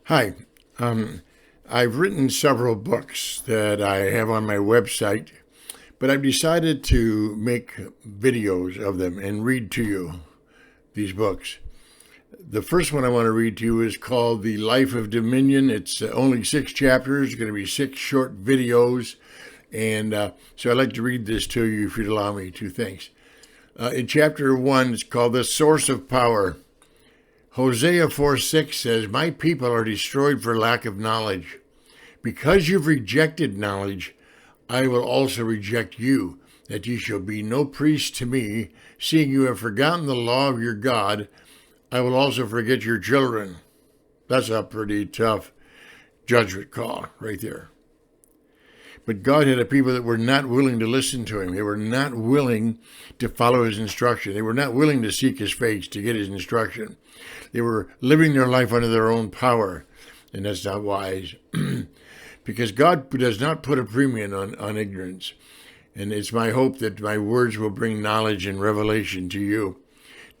Hi. Um, I've written several books that I have on my website, but I've decided to make videos of them and read to you these books. The first one I want to read to you is called The Life of Dominion. It's only 6 chapters, going to be 6 short videos. And so I'd like to read this to you if you'd allow me to. Thanks. In chapter 1, it's called The Source of Power. Hosea 4:6 says, "My people are destroyed for lack of knowledge. Because you've rejected knowledge, I will also reject you, that ye shall be no priest to me. Seeing you have forgotten the law of your God, I will also forget your children." That's a pretty tough judgment call right there. But God had a people that were not willing to listen to him. They were not willing to follow his instruction. They were not willing to seek his face to get his instruction. They were living their life under their own power, and that's not wise. Because God does not put a premium on ignorance. And it's my hope that my words will bring knowledge and revelation to you.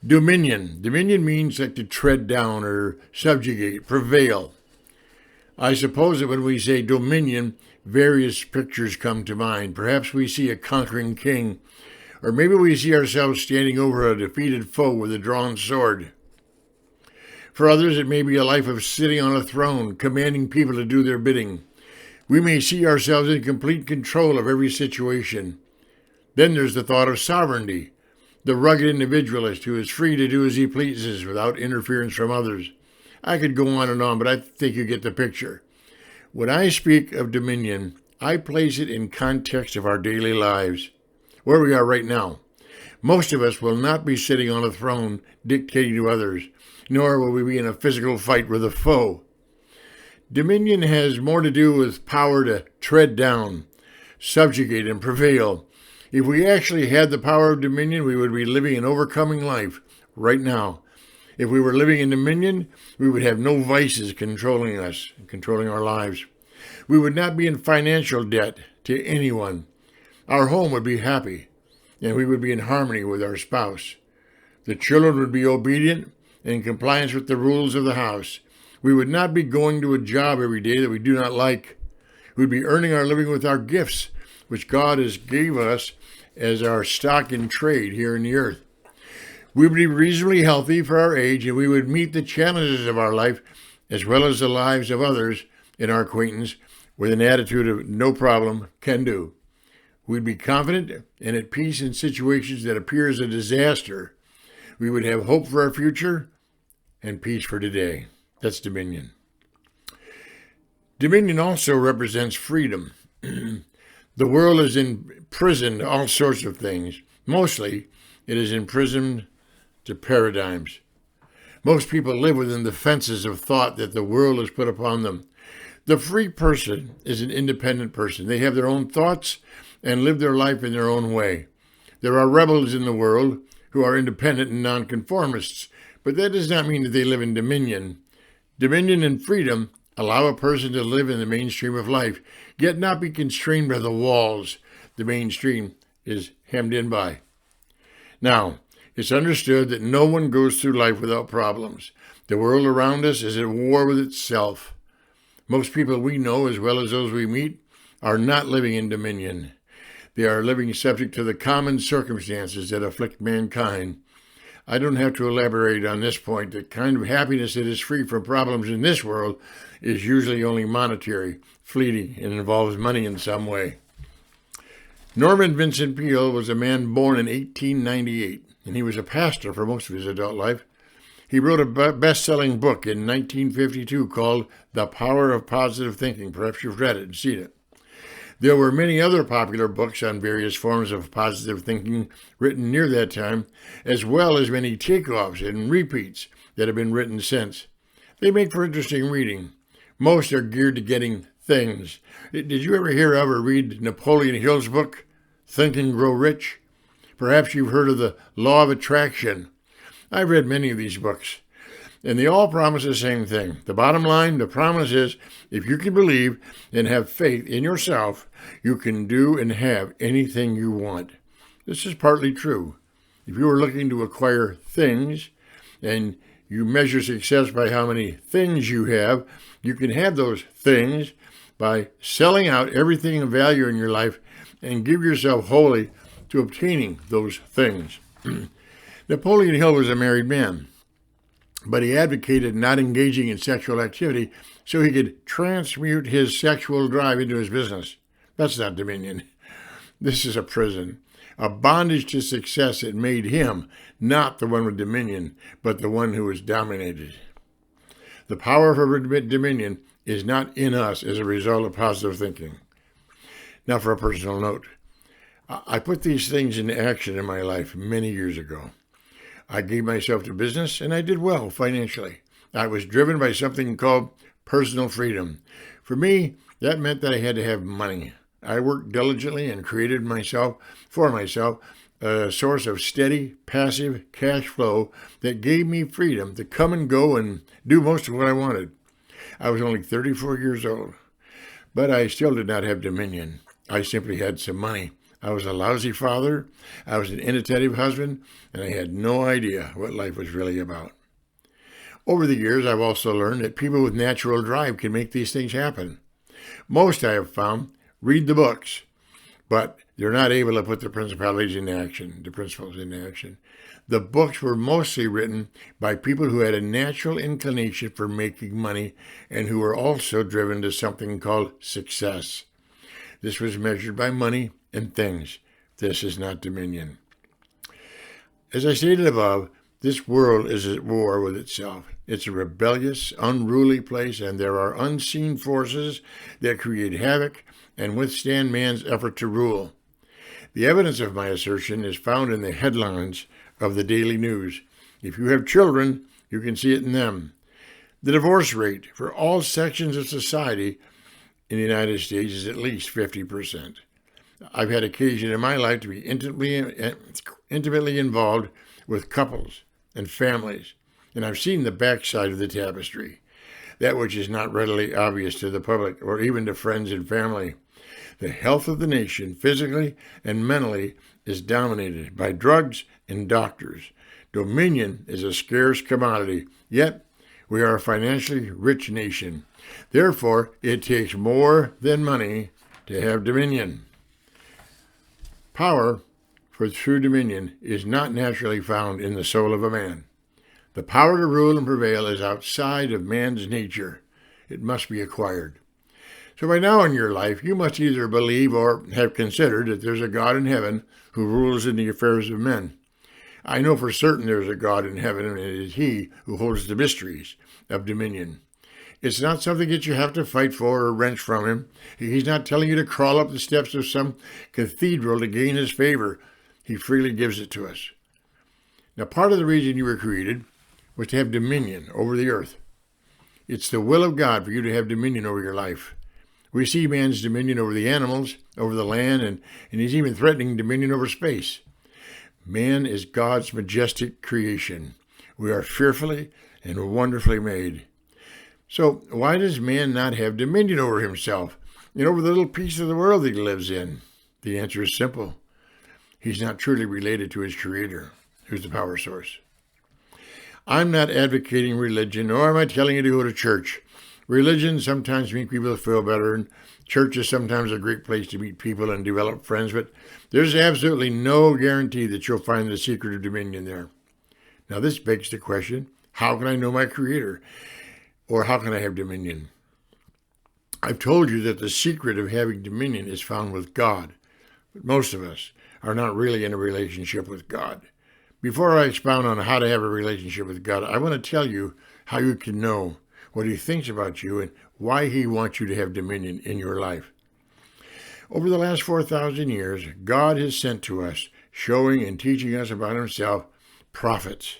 Dominion. Dominion means like to tread down or subjugate, prevail. I suppose that when we say dominion, various pictures come to mind. Perhaps we see a conquering king, or maybe we see ourselves standing over a defeated foe with a drawn sword. For others, it may be a life of sitting on a throne, commanding people to do their bidding. We may see ourselves in complete control of every situation. Then there's the thought of sovereignty, the rugged individualist who is free to do as he pleases without interference from others. I could go on, but I think you get the picture. When I speak of dominion, I place it in context of our daily lives, where we are right now. Most of us will not be sitting on a throne dictating to others, nor will we be in a physical fight with a foe. Dominion has more to do with power to tread down, subjugate, and prevail. If we actually had the power of dominion, we would be living an overcoming life right now. If we were living in dominion, we would have no vices controlling us, controlling our lives. We would not be in financial debt to anyone. Our home would be happy, and we would be in harmony with our spouse. The children would be obedient and in compliance with the rules of the house. We would not be going to a job every day that we do not like. We'd be earning our living with our gifts, which God has gave us as our stock in trade here in the earth. We would be reasonably healthy for our age, and we would meet the challenges of our life as well as the lives of others in our acquaintance with an attitude of no problem, can do. We'd be confident and at peace in situations that appear as a disaster. We would have hope for our future and peace for today. That's dominion. Dominion also represents freedom. The world is imprisoned to all sorts of things. Mostly, it is imprisoned to paradigms. Most people live within the fences of thought that the world has put upon them. The free person is an independent person. They have their own thoughts and live their life in their own way. There are rebels in the world who are independent and nonconformists, but that does not mean that they live in dominion. Dominion and freedom allow a person to live in the mainstream of life, yet not be constrained by the walls the mainstream is hemmed in by. Now, it's understood that no one goes through life without problems. The world around us is at war with itself. Most people we know, as well as those we meet, are not living in dominion. They are living subject to the common circumstances that afflict mankind. I don't have to elaborate on this point. The kind of happiness that is free from problems in this world is usually only monetary, fleeting, and involves money in some way. Norman Vincent Peale was a man born in 1898, and he was a pastor for most of his adult life. He wrote a best-selling book in 1952 called The Power of Positive Thinking. Perhaps you've read it and seen it. There were many other popular books on various forms of positive thinking written near that time, as well as many takeoffs and repeats that have been written since. They make for interesting reading. Most are geared to getting things. Did you ever hear of or read Napoleon Hill's book, Think and Grow Rich? Perhaps you've heard of the Law of Attraction. I've read many of these books, and they all promise the same thing. The bottom line, the promise is, if you can believe and have faith in yourself, you can do and have anything you want. This is partly true. If you are looking to acquire things and you measure success by how many things you have. You can have those things by selling out everything of value in your life and give yourself wholly to obtaining those things. Napoleon Hill was a married man, but he advocated not engaging in sexual activity so he could transmute his sexual drive into his business. That's not dominion. This is a prison, a bondage to success that made him not the one with dominion, but the one who was dominated. The power of dominion is not in us as a result of positive thinking. Now for a personal note. I put these things into action in my life many years ago. I gave myself to business and I did well financially. I was driven by something called personal freedom. For me, that meant that I had to have money. I worked diligently and created for myself a source of steady, passive cash flow that gave me freedom to come and go and do most of what I wanted. I was only 34 years old, but I still did not have dominion. I simply had some money. I was a lousy father, I was an inattentive husband, and I had no idea what life was really about. Over the years, I've also learned that people with natural drive can make these things happen. Most, I have found, read the books, but they're not able to put the principles into action. The books were mostly written by people who had a natural inclination for making money and who were also driven to something called success. This was measured by money and things. This is not dominion. As I stated above, this world is at war with itself. It's a rebellious, unruly place, and there are unseen forces that create havoc and withstand man's effort to rule. The evidence of my assertion is found in the headlines of the daily news. If you have children, you can see it in them. The divorce rate for all sections of society in the United States is at least 50%. I've had occasion in my life to be intimately involved with couples and families, and I've seen the backside of the tapestry, that which is not readily obvious to the public or even to friends and family. The health of the nation, physically and mentally, is dominated by drugs and doctors. Dominion is a scarce commodity, yet we are a financially rich nation. Therefore, it takes more than money to have dominion. Power for true dominion is not naturally found in the soul of a man. The power to rule and prevail is outside of man's nature. It must be acquired. So by now in your life, you must either believe or have considered that there's a God in heaven who rules in the affairs of men. I know for certain there's a God in heaven, and it is He who holds the mysteries of dominion. It's not something that you have to fight for or wrench from Him. He's not telling you to crawl up the steps of some cathedral to gain His favor. He freely gives it to us. Now, part of the reason you were created was to have dominion over the earth. It's the will of God for you to have dominion over your life. We see man's dominion over the animals, over the land, and he's even threatening dominion over space. Man is God's majestic creation. We are fearfully and wonderfully made. So why does man not have dominion over himself and over the little piece of the world that he lives in? The answer is simple. He's not truly related to his Creator, who's the power source. I'm not advocating religion, nor am I telling you to go to church. Religion sometimes makes people feel better, and church is sometimes a great place to meet people and develop friends, but there's absolutely no guarantee that you'll find the secret of dominion there. Now this begs the question, how can I know my Creator? Or how can I have dominion? I've told you that the secret of having dominion is found with God, but most of us are not really in a relationship with God. Before I expound on how to have a relationship with God, I want to tell you how you can know what He thinks about you and why He wants you to have dominion in your life. Over the last 4,000 years, God has sent to us, showing and teaching us about Himself, prophets.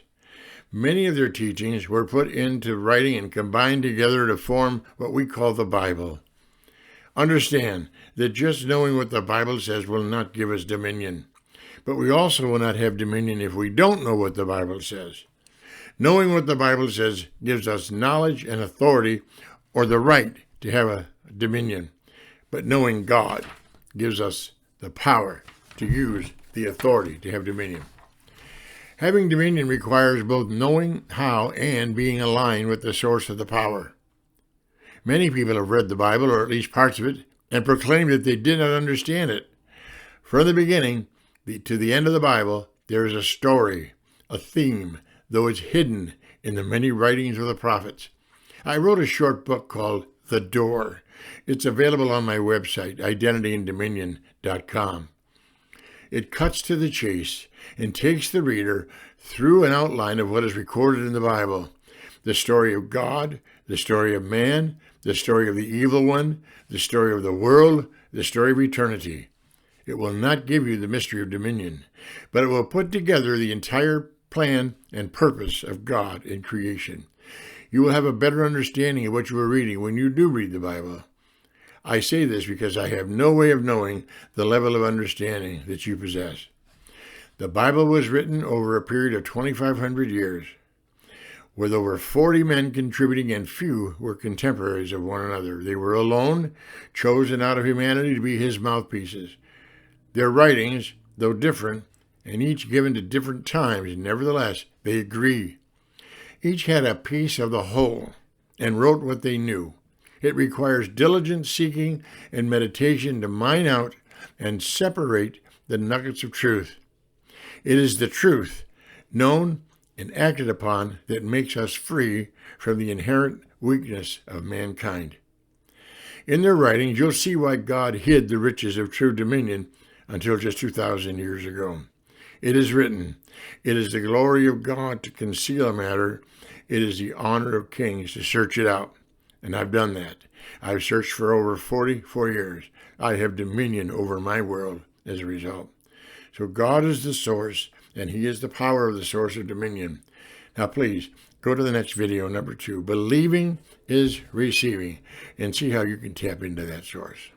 Many of their teachings were put into writing and combined together to form what we call the Bible. Understand that just knowing what the Bible says will not give us dominion. But we also will not have dominion if we don't know what the Bible says. Knowing what the Bible says gives us knowledge and authority, or the right to have a dominion. But knowing God gives us the power to use the authority to have dominion. Having dominion requires both knowing how and being aligned with the source of the power. Many people have read the Bible, or at least parts of it, and proclaim that they did not understand it. From the beginning to the end of the Bible, there is a story, a theme, though it's hidden in the many writings of the prophets. I wrote a short book called The Door. It's available on my website, identityanddominion.com. It cuts to the chase and takes the reader through an outline of what is recorded in the Bible. The story of God, the story of man, the story of the evil one, the story of the world, the story of eternity. It will not give you the mystery of dominion, but it will put together the entire plan and purpose of God in creation. You will have a better understanding of what you are reading when you do read the Bible. I say this because I have no way of knowing the level of understanding that you possess. The Bible was written over a period of 2,500 years, with over 40 men contributing, and few were contemporaries of one another. They were alone, chosen out of humanity to be his mouthpieces. Their writings, though different, and each given to different times, nevertheless, they agree. Each had a piece of the whole and wrote what they knew. It requires diligent seeking and meditation to mine out and separate the nuggets of truth. It is the truth, known and acted upon, that makes us free from the inherent weakness of mankind. In their writings, you'll see why God hid the riches of true dominion until just 2,000 years ago. It is written, "It is the glory of God to conceal a matter. It is the honor of kings to search it out." And I've done that. I've searched for over 44 years. I have dominion over my world as a result. So God is the source, and he is the power of the source of dominion. Now please, go to the next video, number 2. Believing is receiving, and see how you can tap into that source.